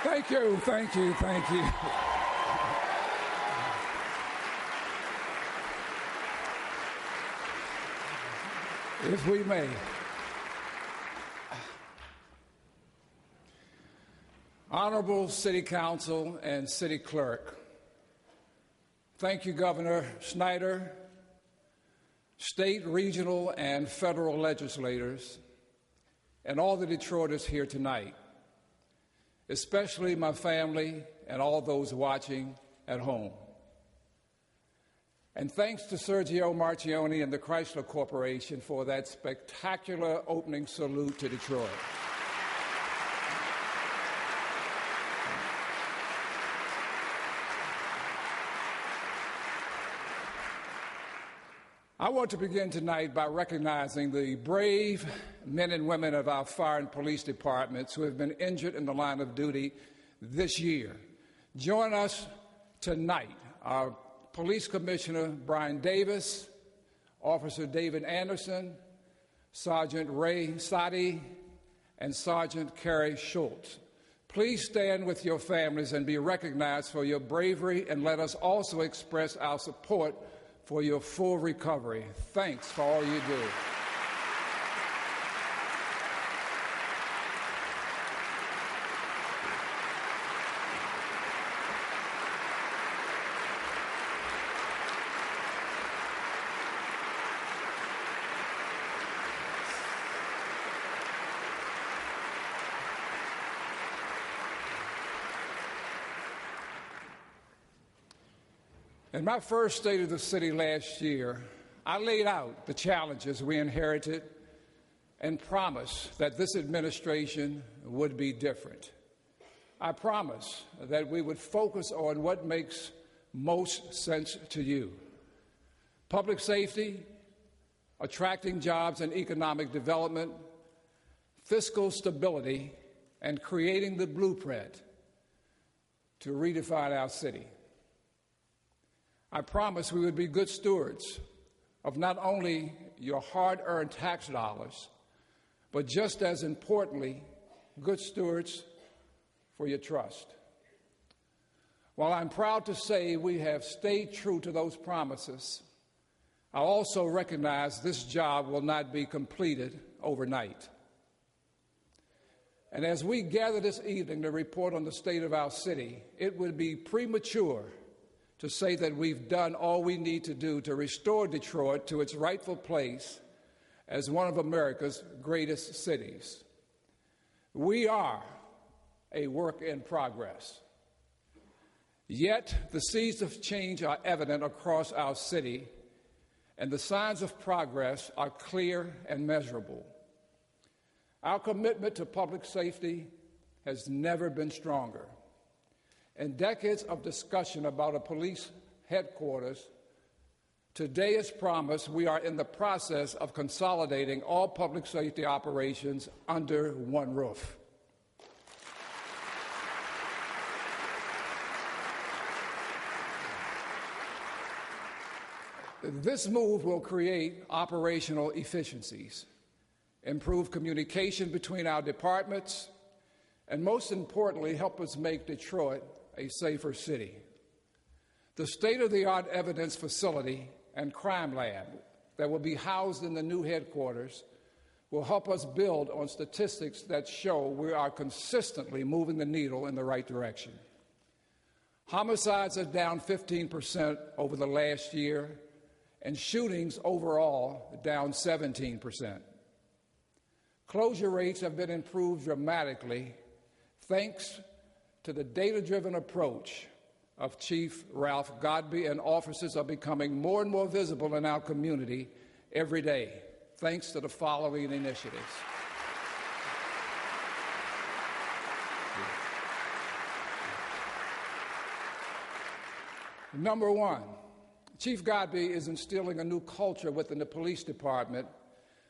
Thank you, thank you, thank you. If we may. Honorable City Council and City Clerk, thank you, Governor Snyder, state, regional, and federal legislators, and all the Detroiters here tonight, especially my family and all those watching at home. And thanks to Sergio Marchione and the Chrysler Corporation for that spectacular opening salute to Detroit. I want to begin tonight by recognizing the brave men and women of our fire and police departments who have been injured in the line of duty this year. Join us tonight, our Police Commissioner Brian Davis, Officer David Anderson, Sergeant Ray Sadi, and Sergeant Kerry Schultz. Please stand with your families and be recognized for your bravery, and let us also express our support for your full recovery. Thanks for all you do. In my first State of the City last year, I laid out the challenges we inherited and promised that this administration would be different. I promised that we would focus on what makes most sense to you: public safety, attracting jobs and economic development, fiscal stability, and creating the blueprint to redefine our city. I promised we would be good stewards of not only your hard-earned tax dollars, but just as importantly, good stewards for your trust. While I'm proud to say we have stayed true to those promises, I also recognize this job will not be completed overnight. And as we gather this evening to report on the state of our city, it would be premature to say that we've done all we need to do to restore Detroit to its rightful place as one of America's greatest cities. We are a work in progress. Yet the seeds of change are evident across our city, and the signs of progress are clear and measurable. Our commitment to public safety has never been stronger. In decades of discussion about a police headquarters, today, as promised, we are in the process of consolidating all public safety operations under one roof. This move will create operational efficiencies, improve communication between our departments, and most importantly, help us make Detroit a safer city. The state-of-the-art evidence facility and crime lab that will be housed in the new headquarters will help us build on statistics that show we are consistently moving the needle in the right direction. Homicides are down 15% over the last year, and shootings overall down 17%. Closure rates have been improved dramatically thanks to the data-driven approach of Chief Ralph Godby, and officers are becoming more and more visible in our community every day, thanks to the following initiatives. Number one, Chief Godby is instilling a new culture within the police department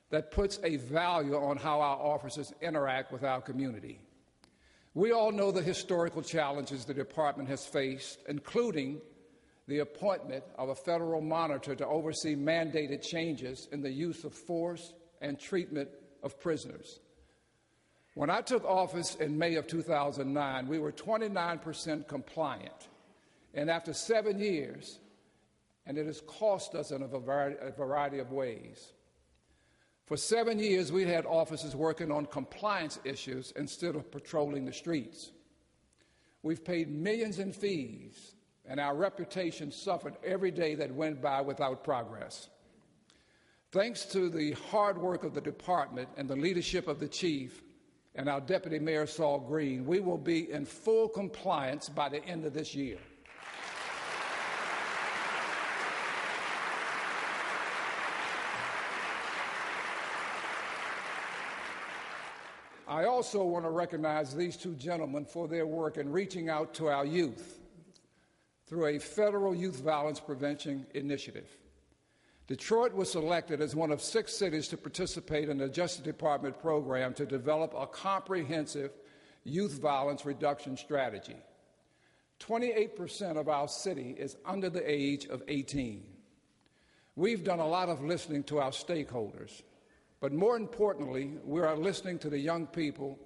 that puts a value on how our officers interact with our community. We all know the historical challenges the department has faced, including the appointment of a federal monitor to oversee mandated changes in the use of force and treatment of prisoners. When I took office in May of 2009, we were 29% compliant. And after 7 years, and it has cost us in a variety of ways. For 7 years, we had officers working on compliance issues instead of patrolling the streets. We've paid millions in fees, and our reputation suffered every day that went by without progress. Thanks to the hard work of the department and the leadership of the chief and our Deputy Mayor Saul Green, we will be in full compliance by the end of this year. I also want to recognize these two gentlemen for their work in reaching out to our youth through a federal youth violence prevention initiative. Detroit was selected as one of 6 cities to participate in the Justice Department program to develop a comprehensive youth violence reduction strategy. 28% of our city is under the age of 18. We've done a lot of listening to our stakeholders, but more importantly, we are listening to the young people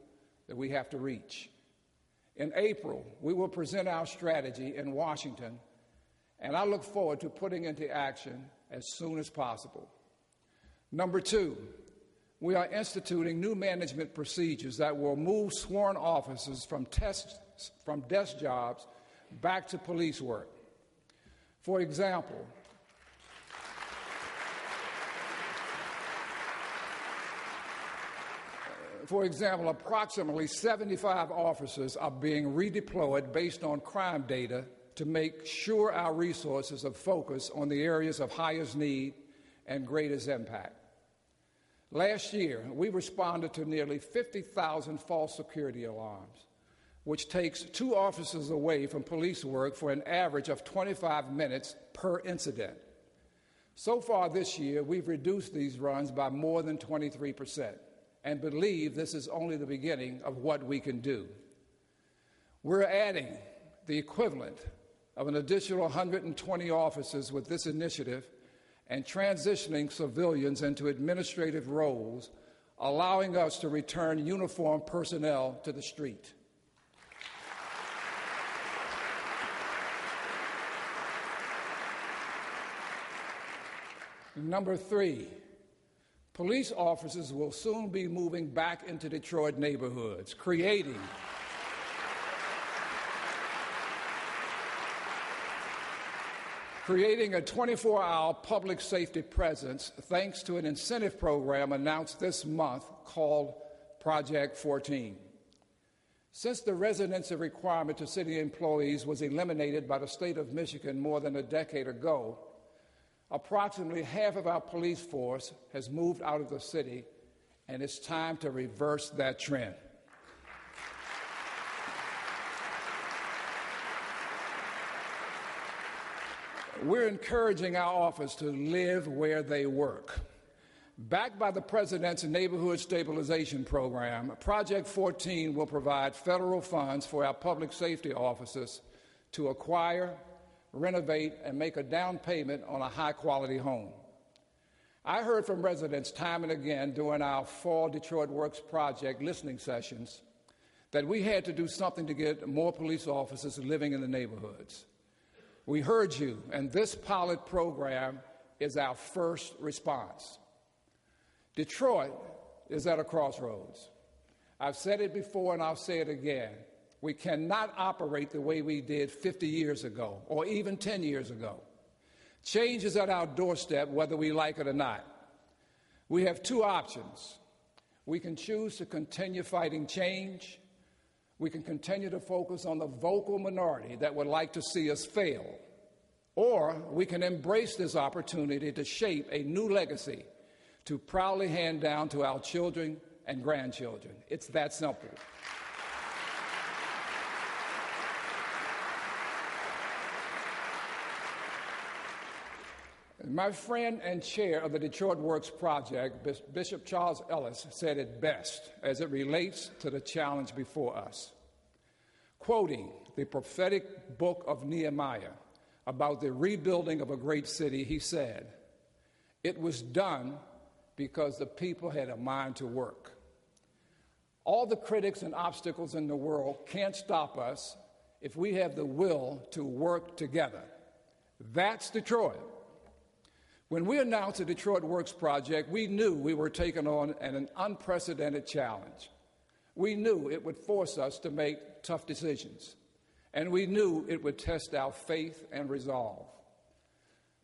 that we have to reach. In April, we will present our strategy in Washington, and I look forward to putting into action as soon as possible. Number 2, we are instituting new management procedures that will move sworn officers from desk jobs back to police work. For example, approximately 75 officers are being redeployed based on crime data to make sure our resources are focused on the areas of highest need and greatest impact. Last year, we responded to nearly 50,000 false security alarms, which takes 2 officers away from police work for an average of 25 minutes per incident. So far this year, we've reduced these runs by more than 23%. And believe this is only the beginning of what we can do. We're adding the equivalent of an additional 120 officers with this initiative and transitioning civilians into administrative roles, allowing us to return uniformed personnel to the street. Number 3, police officers will soon be moving back into Detroit neighborhoods, creating a 24-hour public safety presence thanks to an incentive program announced this month called Project 14. Since the residency requirement to city employees was eliminated by the state of Michigan more than a decade ago, approximately half of our police force has moved out of the city, and it's time to reverse that trend. We're encouraging our officers to live where they work. Backed by the President's Neighborhood Stabilization Program, Project 14 will provide federal funds for our public safety officers to acquire, renovate, and make a down payment on a high-quality home. I heard from residents time and again during our Fall Detroit Works Project listening sessions that we had to do something to get more police officers living in the neighborhoods. We heard you, and this pilot program is our first response. Detroit is at a crossroads. I've said it before and I'll say it again. We cannot operate the way we did 50 years ago or even 10 years ago. Change is at our doorstep whether we like it or not. We have 2 options. We can choose to continue fighting change. We can continue to focus on the vocal minority that would like to see us fail. Or we can embrace this opportunity to shape a new legacy to proudly hand down to our children and grandchildren. It's that simple. My friend and chair of the Detroit Works Project, Bishop Charles Ellis, said it best as it relates to the challenge before us. Quoting the prophetic book of Nehemiah about the rebuilding of a great city, he said, "It was done because the people had a mind to work." All the critics and obstacles in the world can't stop us if we have the will to work together. That's Detroit. When we announced the Detroit Works project, we knew we were taking on an unprecedented challenge. We knew it would force us to make tough decisions, and we knew it would test our faith and resolve.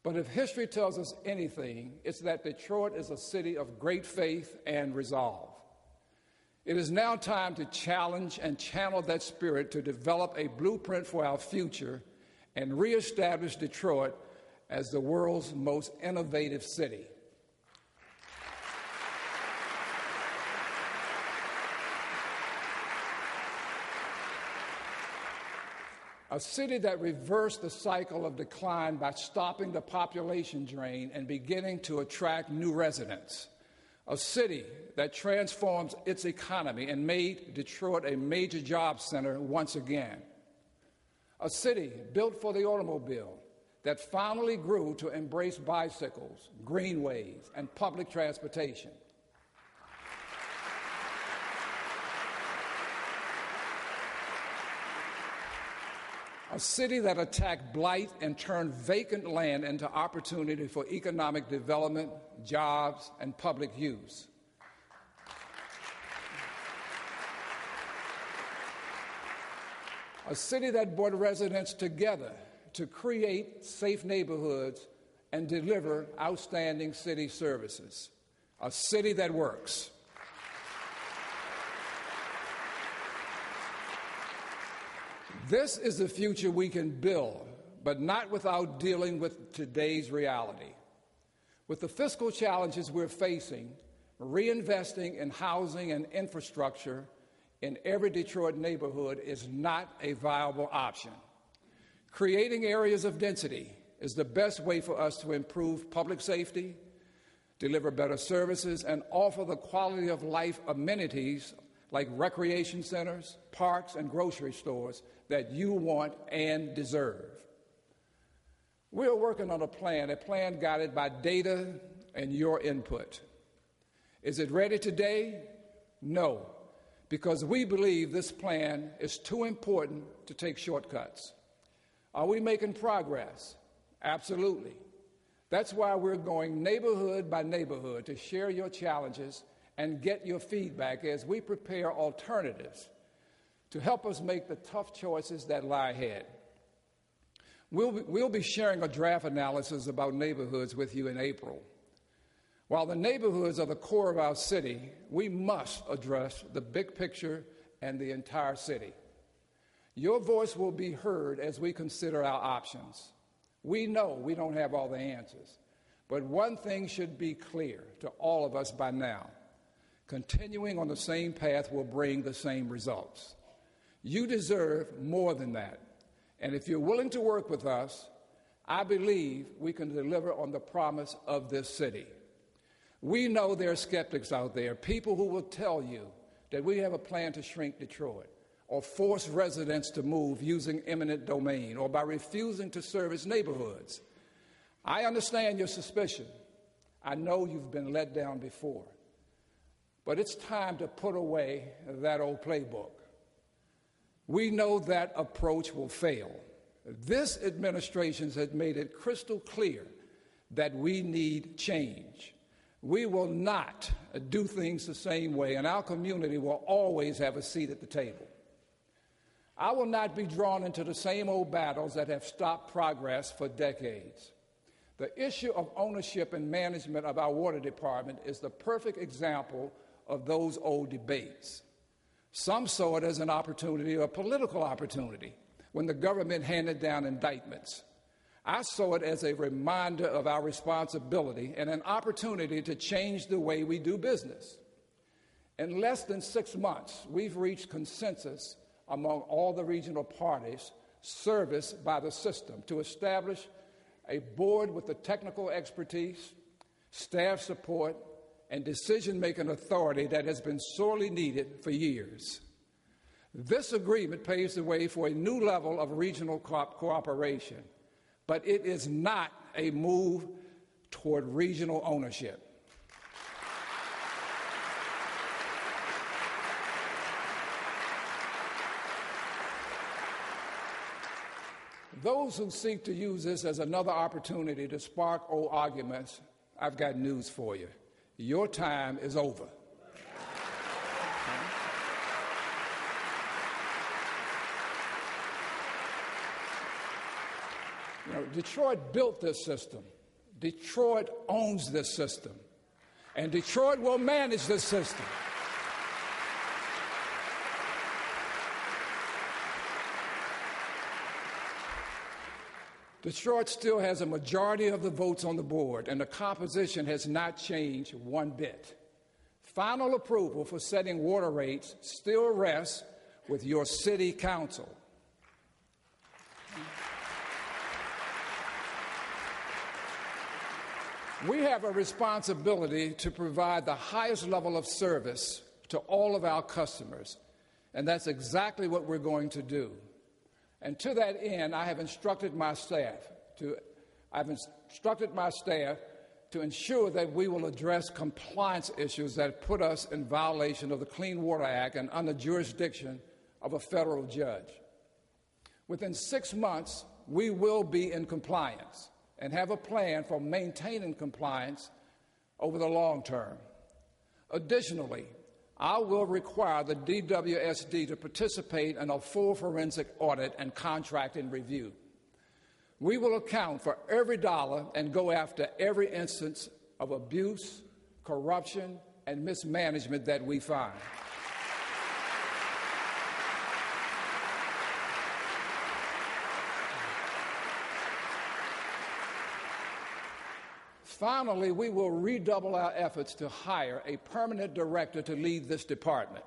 But if history tells us anything, it's that Detroit is a city of great faith and resolve. It is now time to challenge and channel that spirit to develop a blueprint for our future and reestablish Detroit as the world's most innovative city. A city that reversed the cycle of decline by stopping the population drain and beginning to attract new residents. A city that transforms its economy and made Detroit a major job center once again. A city built for the automobile that finally grew to embrace bicycles, greenways, and public transportation. A city that attacked blight and turned vacant land into opportunity for economic development, jobs, and public use. A city that brought residents together to create safe neighborhoods and deliver outstanding city services. A city that works. This is the future we can build, but not without dealing with today's reality. With the fiscal challenges we're facing, reinvesting in housing and infrastructure in every Detroit neighborhood is not a viable option. Creating areas of density is the best way for us to improve public safety, deliver better services, and offer the quality of life amenities like recreation centers, parks, and grocery stores that you want and deserve. We are working on a plan guided by data and your input. Is it ready today? No, because we believe this plan is too important to take shortcuts. Are we making progress? Absolutely. That's why we're going neighborhood by neighborhood to share your challenges and get your feedback as we prepare alternatives to help us make the tough choices that lie ahead. We'll be sharing a draft analysis about neighborhoods with you in April. While the neighborhoods are the core of our city, we must address the big picture and the entire city. Your voice will be heard as we consider our options. We know we don't have all the answers, but one thing should be clear to all of us by now. Continuing on the same path will bring the same results. You deserve more than that. And if you're willing to work with us, I believe we can deliver on the promise of this city. We know there are skeptics out there, people who will tell you that we have a plan to shrink Detroit or force residents to move using eminent domain or by refusing to service neighborhoods. I understand your suspicion. I know you've been let down before. But it's time to put away that old playbook. We know that approach will fail. This administration has made it crystal clear that we need change. We will not do things the same way, and our community will always have a seat at the table. I will not be drawn into the same old battles that have stopped progress for decades. The issue of ownership and management of our water department is the perfect example of those old debates. Some saw it as an opportunity, a political opportunity, when the government handed down indictments. I saw it as a reminder of our responsibility and an opportunity to change the way we do business. In less than 6 months, we've reached consensus among all the regional parties serviced by the system to establish a board with the technical expertise, staff support, and decision-making authority that has been sorely needed for years. This agreement paves the way for a new level of regional cooperation, but it is not a move toward regional ownership. Those who seek to use this as another opportunity to spark old arguments, I've got news for you. Your time is over. You know, Detroit built this system. Detroit owns this system. And Detroit will manage this system. Detroit still has a majority of the votes on the board, and the composition has not changed one bit. Final approval for setting water rates still rests with your city council. We have a responsibility to provide the highest level of service to all of our customers, and that's exactly what we're going to do. And to that end, I have instructed my staff to ensure that we will address compliance issues that put us in violation of the Clean Water Act and under jurisdiction of a federal judge. Within 6 months, we will be in compliance and have a plan for maintaining compliance over the long term. Additionally, I will require the DWSD to participate in a full forensic audit and contracting review. We will account for every dollar and go after every instance of abuse, corruption, and mismanagement that we find. Finally, we will redouble our efforts to hire a permanent director to lead this department.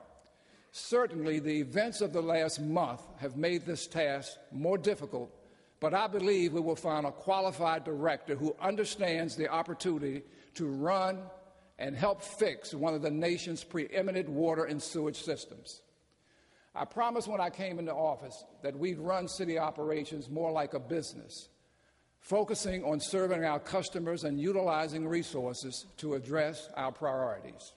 Certainly, the events of the last month have made this task more difficult, but I believe we will find a qualified director who understands the opportunity to run and help fix one of the nation's preeminent water and sewage systems. I promised when I came into office that we'd run city operations more like a business, focusing on serving our customers and utilizing resources to address our priorities.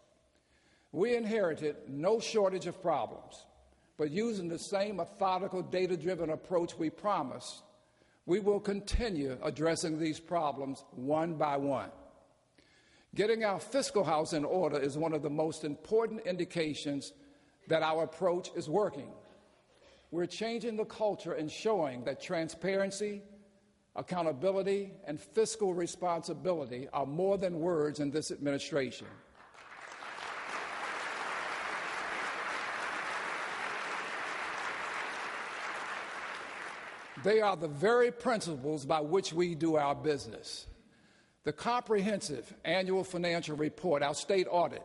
We inherited no shortage of problems, but using the same methodical, data-driven approach we promised, we will continue addressing these problems one by one. Getting our fiscal house in order is one of the most important indications that our approach is working. We're changing the culture and showing that transparency, accountability, and fiscal responsibility are more than words in this administration. They are the very principles by which we do our business. The comprehensive annual financial report, our state audit,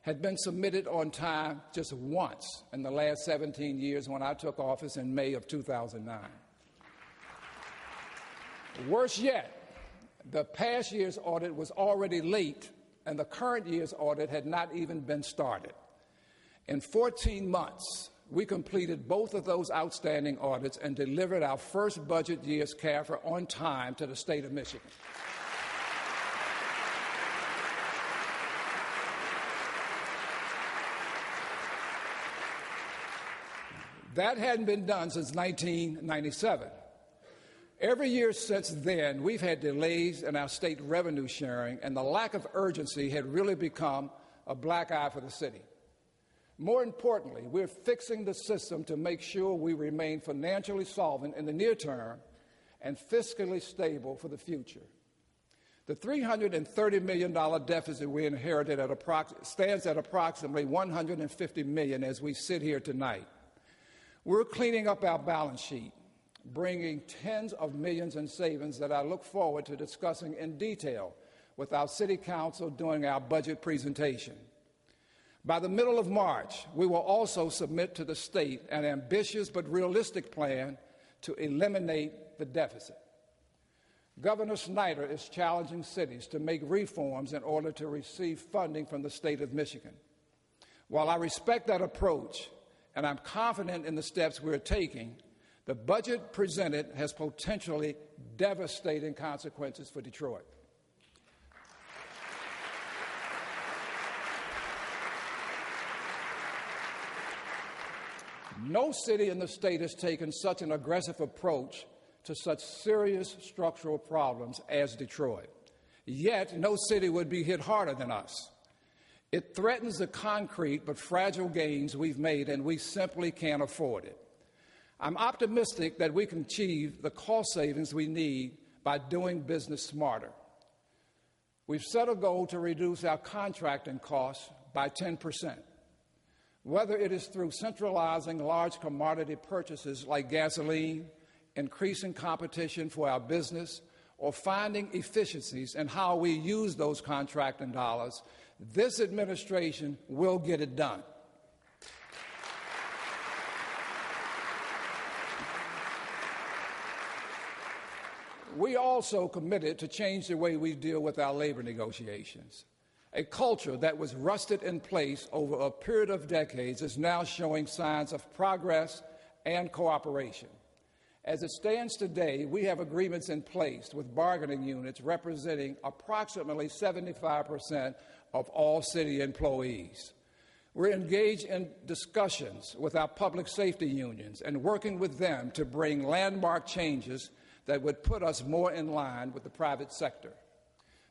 had been submitted on time just once in the last 17 years when I took office in May of 2009. Worse yet, the past year's audit was already late, and the current year's audit had not even been started. In 14 months, we completed both of those outstanding audits and delivered our first budget year's CAFR on time to the state of Michigan. That hadn't been done since 1997. Every year since then, we've had delays in our state revenue sharing, and the lack of urgency had really become a black eye for the city. More importantly, we're fixing the system to make sure we remain financially solvent in the near term and fiscally stable for the future. The $330 million deficit we inherited stands at approximately $150 million as we sit here tonight. We're cleaning up our balance sheet, bringing tens of millions in savings that I look forward to discussing in detail with our City Council during our budget presentation. By the middle of March, we will also submit to the state an ambitious but realistic plan to eliminate the deficit. Governor Snyder is challenging cities to make reforms in order to receive funding from the state of Michigan. While I respect that approach, and I'm confident in the steps we're taking, the budget presented has potentially devastating consequences for Detroit. No city in the state has taken such an aggressive approach to such serious structural problems as Detroit. Yet, no city would be hit harder than us. It threatens the concrete but fragile gains we've made, and we simply can't afford it. I'm optimistic that we can achieve the cost savings we need by doing business smarter. We've set a goal to reduce our contracting costs by 10%. Whether it is through centralizing large commodity purchases like gasoline, increasing competition for our business, or finding efficiencies in how we use those contracting dollars, this administration will get it done. We also committed to change the way we deal with our labor negotiations. A culture that was rusted in place over a period of decades is now showing signs of progress and cooperation. As it stands today, we have agreements in place with bargaining units representing approximately 75% of all city employees. We're engaged in discussions with our public safety unions and working with them to bring landmark changes that would put us more in line with the private sector.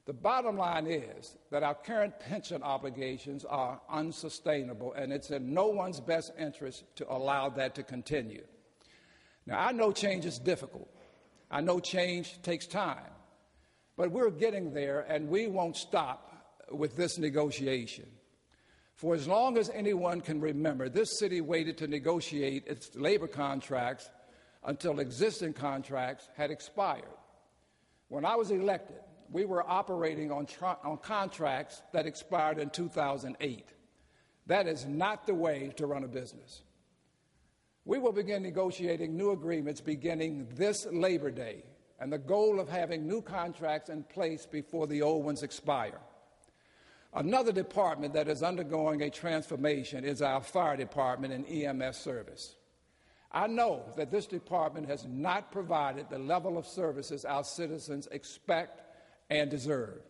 The bottom line is that our current pension obligations are unsustainable, and it's in no one's best interest to allow that to continue. Now, I know change is difficult. I know change takes time. But we're getting there, and we won't stop with this negotiation. For as long as anyone can remember, this city waited to negotiate its labor contracts until existing contracts had expired. When I was elected, we were operating on contracts that expired in 2008. That is not the way to run a business. We will begin negotiating new agreements beginning this Labor Day, and the goal of having new contracts in place before the old ones expire. Another department that is undergoing a transformation is our fire department and EMS service. I know that this department has not provided the level of services our citizens expect and deserve.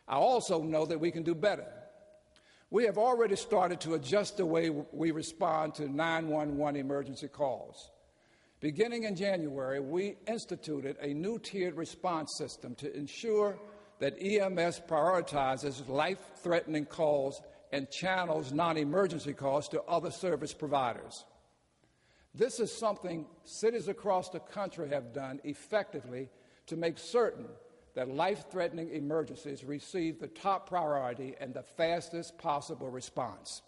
I also know that we can do better. We have already started to adjust the way we respond to 911 emergency calls. Beginning in January, we instituted a new tiered response system to ensure that EMS prioritizes life-threatening calls and channels non-emergency calls to other service providers. This is something cities across the country have done effectively to make certain that life-threatening emergencies receive the top priority and the fastest possible response.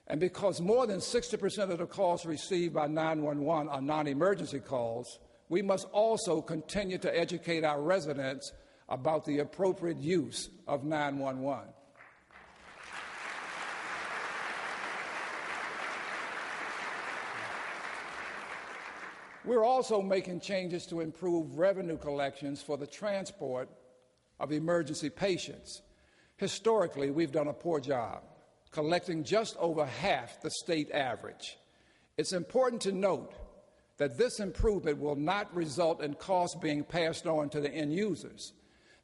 And because more than 60% of the calls received by 911 are non-emergency calls, we must also continue to educate our residents about the appropriate use of 911. We're also making changes to improve revenue collections for the transport of emergency patients. Historically, we've done a poor job, collecting just over half the state average. It's important to note that this improvement will not result in costs being passed on to the end users.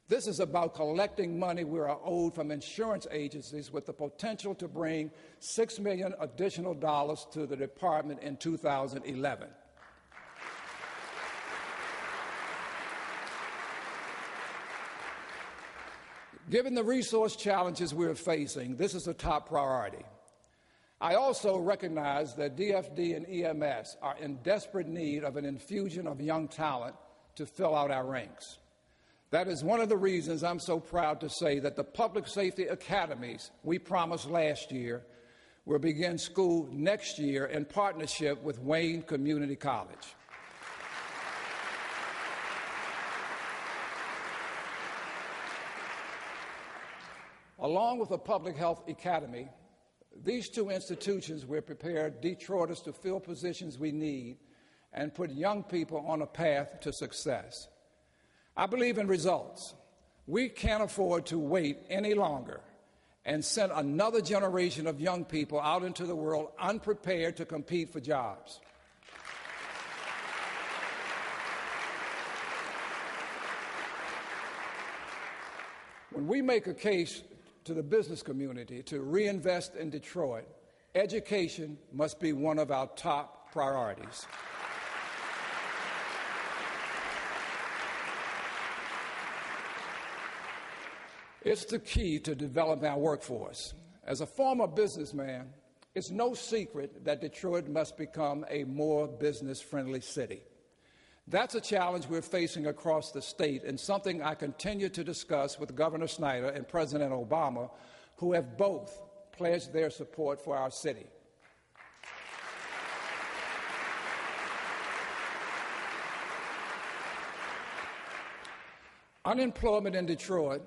This is about collecting money we are owed from insurance agencies with the potential to bring $6 million additional dollars to the department in 2011. Given the resource challenges we are facing, this is a top priority. I also recognize that DFD and EMS are in desperate need of an infusion of young talent to fill out our ranks. That is one of the reasons I'm so proud to say that the public safety academies we promised last year will begin school next year in partnership with Wayne Community College. Along with the Public Health Academy, these two institutions will prepare Detroiters to fill positions we need and put young people on a path to success. I believe in results. We can't afford to wait any longer and send another generation of young people out into the world unprepared to compete for jobs. When we make a case to the business community to reinvest in Detroit, education must be one of our top priorities. It's the key to developing our workforce. As a former businessman, it's no secret that Detroit must become a more business-friendly city. That's a challenge we're facing across the state and something I continue to discuss with Governor Snyder and President Obama, who have both pledged their support for our city. Unemployment in Detroit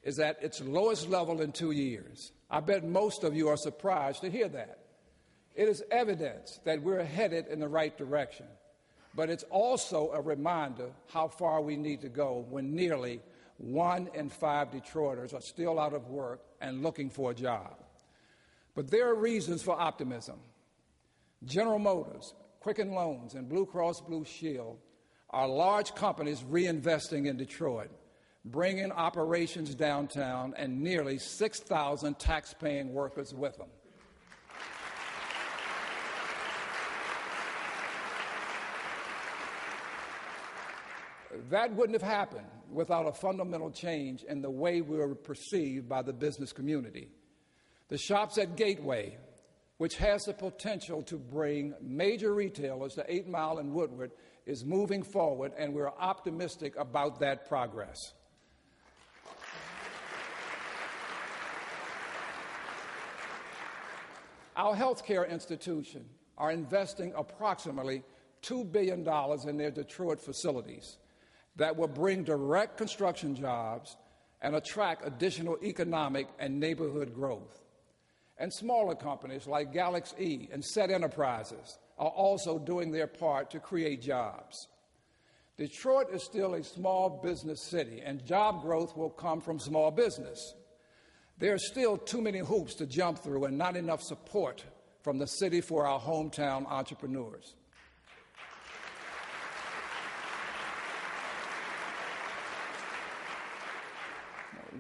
is at its lowest level in 2 years. I bet most of you are surprised to hear that. It is evidence that we're headed in the right direction, but it's also a reminder how far we need to go when nearly 1 in 5 Detroiters are still out of work and looking for a job. But there are reasons for optimism. General Motors, Quicken Loans, and Blue Cross Blue Shield are large companies reinvesting in Detroit, bringing operations downtown and nearly 6,000 tax-paying workers with them. That wouldn't have happened without a fundamental change in the way we were perceived by the business community. The Shops at Gateway, which has the potential to bring major retailers to 8 Mile and Woodward, is moving forward, and we're optimistic about that progress. Our healthcare institutions are investing approximately $2 billion in their Detroit facilities that will bring direct construction jobs and attract additional economic and neighborhood growth. And smaller companies like Galaxy and Set Enterprises are also doing their part to create jobs. Detroit is still a small business city, and job growth will come from small business. There are still too many hoops to jump through and not enough support from the city for our hometown entrepreneurs.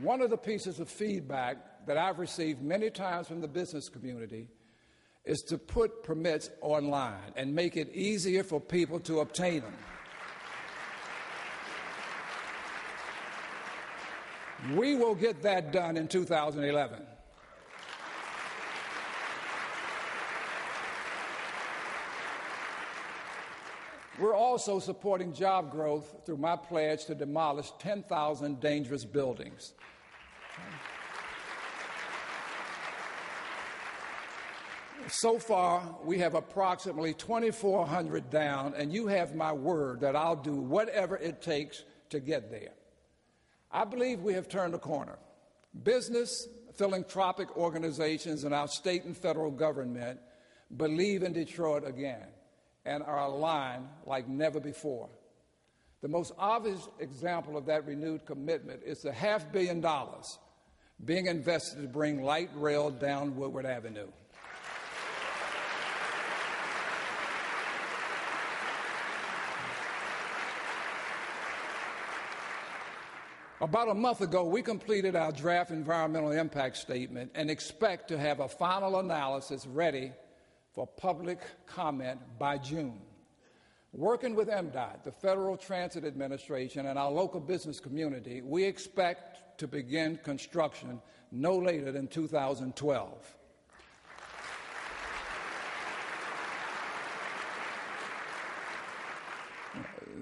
One of the pieces of feedback that I've received many times from the business community is to put permits online and make it easier for people to obtain them. We will get that done in 2011. We're also supporting job growth through my pledge to demolish 10,000 dangerous buildings. So far, we have approximately 2,400 down, and you have my word that I'll do whatever it takes to get there. I believe we have turned a corner. Business, philanthropic organizations, and our state and federal government believe in Detroit again and are aligned like never before. The most obvious example of that renewed commitment is the $500 million being invested to bring light rail down Woodward Avenue. About a month ago, we completed our draft environmental impact statement and expect to have a final analysis ready for public comment by June. Working with MDOT, the Federal Transit Administration, and our local business community, we expect to begin construction no later than 2012.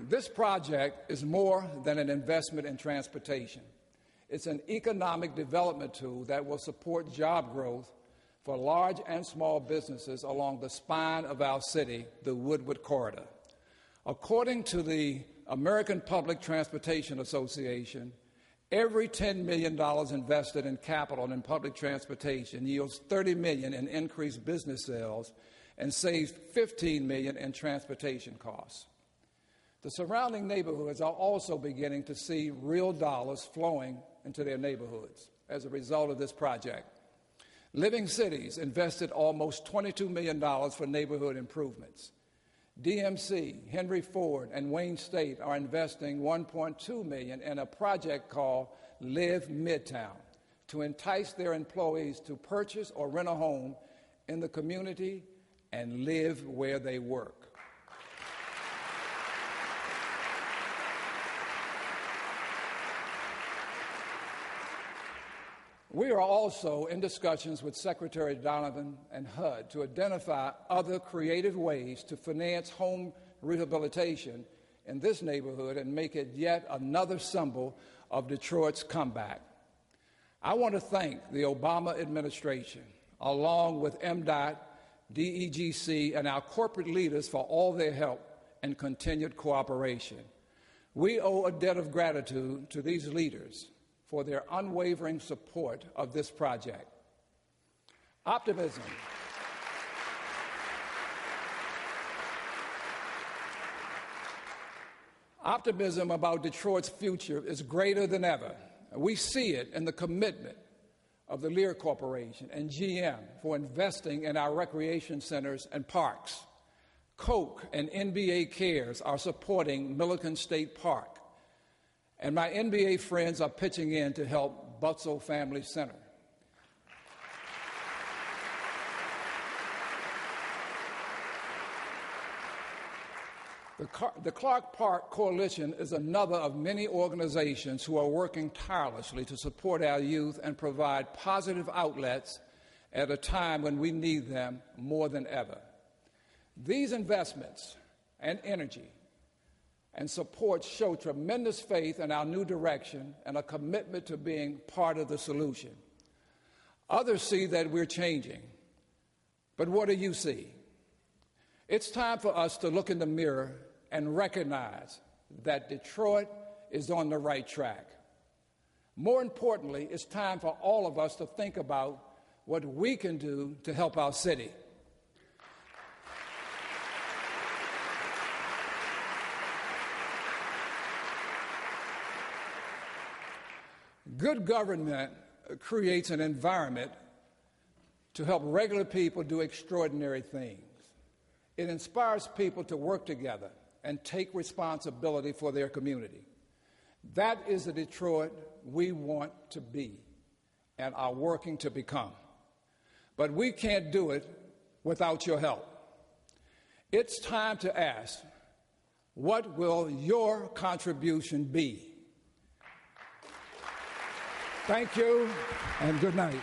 This project is more than an investment in transportation. It's an economic development tool that will support job growth for large and small businesses along the spine of our city, the Woodward Corridor. According to the American Public Transportation Association, every $10 million invested in capital and public transportation yields $30 million in increased business sales and saves $15 million in transportation costs. The surrounding neighborhoods are also beginning to see real dollars flowing into their neighborhoods as a result of this project. Living Cities invested almost $22 million for neighborhood improvements. DMC, Henry Ford, and Wayne State are investing $1.2 million in a project called Live Midtown to entice their employees to purchase or rent a home in the community and live where they work. We are also in discussions with Secretary Donovan and HUD to identify other creative ways to finance home rehabilitation in this neighborhood and make it yet another symbol of Detroit's comeback. I want to thank the Obama administration, along with MDOT, DEGC, and our corporate leaders for all their help and continued cooperation. We owe a debt of gratitude to these leaders for their unwavering support of this project. Optimism. Optimism about Detroit's future is greater than ever. We see it in the commitment of the Lear Corporation and GM for investing in our recreation centers and parks. Coke and NBA Cares are supporting Milliken State Park. And my NBA friends are pitching in to help Butzel Family Center. The Clark Park Coalition is another of many organizations who are working tirelessly to support our youth and provide positive outlets at a time when we need them more than ever. These investments and energy and support show tremendous faith in our new direction and a commitment to being part of the solution. Others see that we're changing, but what do you see? It's time for us to look in the mirror and recognize that Detroit is on the right track. More importantly, it's time for all of us to think about what we can do to help our city. Good government creates an environment to help regular people do extraordinary things. It inspires people to work together and take responsibility for their community. That is the Detroit we want to be and are working to become. But we can't do it without your help. It's time to ask, what will your contribution be? Thank you, and good night.